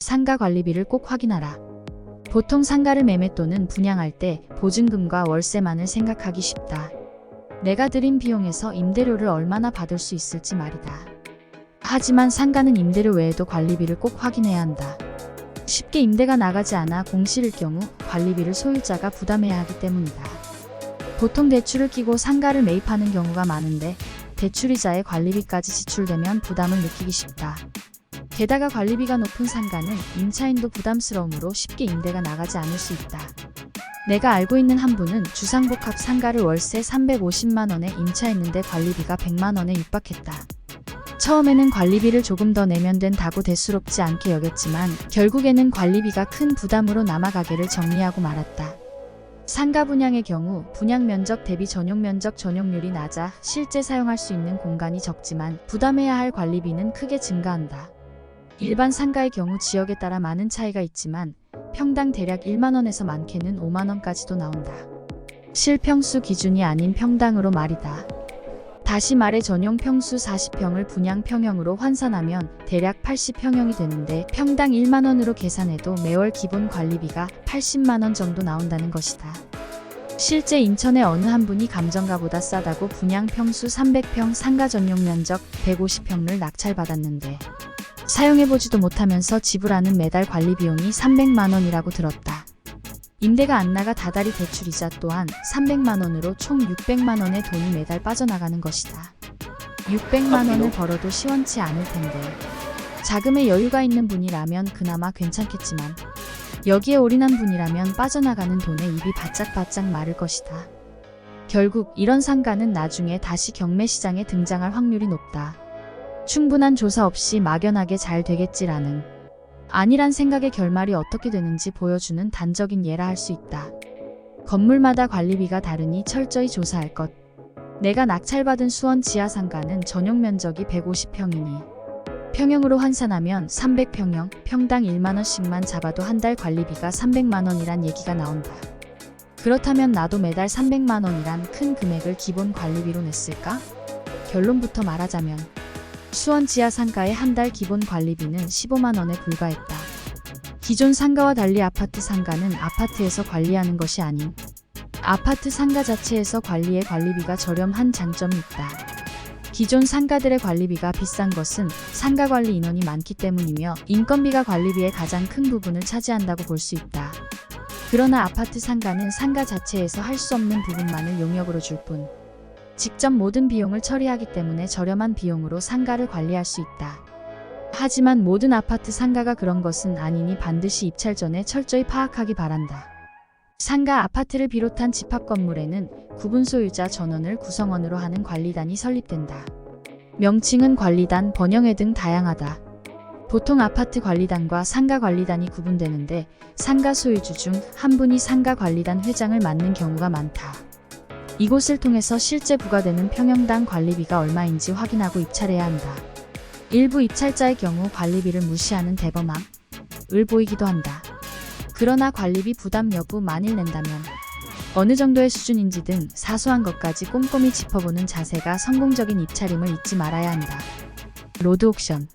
상가 관리비를 꼭 확인하라. 보통 상가를 매매 또는 분양할 때 보증금과 월세만을 생각하기 쉽다. 내가 들인 비용에서 임대료를 얼마나 받을 수 있을지 말이다. 하지만 상가는 임대료 외에도 관리비를 꼭 확인해야 한다. 쉽게 임대가 나가지 않아 공실일 경우 관리비를 소유자가 부담해야 하기 때문이다. 보통 대출을 끼고 상가를 매입하는 경우가 많은데 대출이자에 관리비까지 지출되면 부담을 느끼기 쉽다. 게다가 관리비가 높은 상가는 임차인도 부담스러우므로 쉽게 임대가 나가지 않을 수 있다. 내가 알고 있는 한 분은 주상복합 상가를 월세 350만원에 임차했는데 관리비가 100만원에 육박했다. 처음에는 관리비를 조금 더 내면 된다고 대수롭지 않게 여겼지만 결국에는 관리비가 큰 부담으로 남아 가게를 정리하고 말았다. 상가 분양의 경우 분양 면적 대비 전용 면적 전용률이 낮아 실제 사용할 수 있는 공간이 적지만 부담해야 할 관리비는 크게 증가한다. 일반 상가의 경우 지역에 따라 많은 차이가 있지만 평당 대략 1만원에서 많게는 5만원까지도 나온다. 실평수 기준이 아닌 평당으로 말이다. 다시 말해 전용 평수 40평을 분양 평형으로 환산하면 대략 80평형이 되는데 평당 1만원으로 계산해도 매월 기본 관리비가 80만원 정도 나온다는 것이다. 실제 인천의 어느 한 분이 감정가보다 싸다고 분양 평수 300평 상가 전용 면적 150평을 낙찰받았는데 사용해보지도 못하면서 지불하는 매달 관리 비용이 300만원이라고 들었다. 임대가 안 나가 다달이 대출이자 또한 300만원으로 총 600만원의 돈이 매달 빠져나가는 것이다. 600만원을 벌어도 시원치 않을 텐데 자금에 여유가 있는 분이라면 그나마 괜찮겠지만 여기에 올인한 분이라면 빠져나가는 돈에 입이 바짝바짝 마를 것이다. 결국 이런 상가는 나중에 다시 경매시장에 등장할 확률이 높다. 충분한 조사 없이 막연하게 잘 되겠지라는 아니란 생각의 결말이 어떻게 되는지 보여주는 단적인 예라 할 수 있다. 건물마다 관리비가 다르니 철저히 조사할 것. 내가 낙찰받은 수원 지하 상가는 전용 면적이 150평이니 평형으로 환산하면 300평형, 평당 1만원씩만 잡아도 한 달 관리비가 300만원이란 얘기가 나온다. 그렇다면 나도 매달 300만원이란 큰 금액을 기본 관리비로 냈을까? 결론부터 말하자면 수원 지하 상가의 한 달 기본 관리비는 15만원에 불과했다. 기존 상가와 달리 아파트 상가는 아파트에서 관리하는 것이 아닌 아파트 상가 자체에서 관리에 관리비가 저렴한 장점이 있다. 기존 상가들의 관리비가 비싼 것은 상가 관리 인원이 많기 때문이며 인건비가 관리비의 가장 큰 부분을 차지한다고 볼 수 있다. 그러나 아파트 상가는 상가 자체에서 할 수 없는 부분만을 용역으로 줄 뿐 직접 모든 비용을 처리하기 때문에 저렴한 비용으로 상가를 관리할 수 있다. 하지만 모든 아파트 상가가 그런 것은 아니니 반드시 입찰 전에 철저히 파악하기 바란다. 상가 아파트를 비롯한 집합 건물에는 구분 소유자 전원을 구성원으로 하는 관리단이 설립된다. 명칭은 관리단, 번영회 등 다양하다. 보통 아파트 관리단과 상가 관리단이 구분되는데 상가 소유주 중 한 분이 상가 관리단 회장을 맡는 경우가 많다. 이곳을 통해서 실제 부과되는 평형당 관리비가 얼마인지 확인하고 입찰해야 한다. 일부 입찰자의 경우 관리비를 무시하는 대범함을 보이기도 한다. 그러나 관리비 부담 여부 만일 낸다면 어느 정도의 수준인지 등 사소한 것까지 꼼꼼히 짚어보는 자세가 성공적인 입찰임을 잊지 말아야 한다. 로드옥션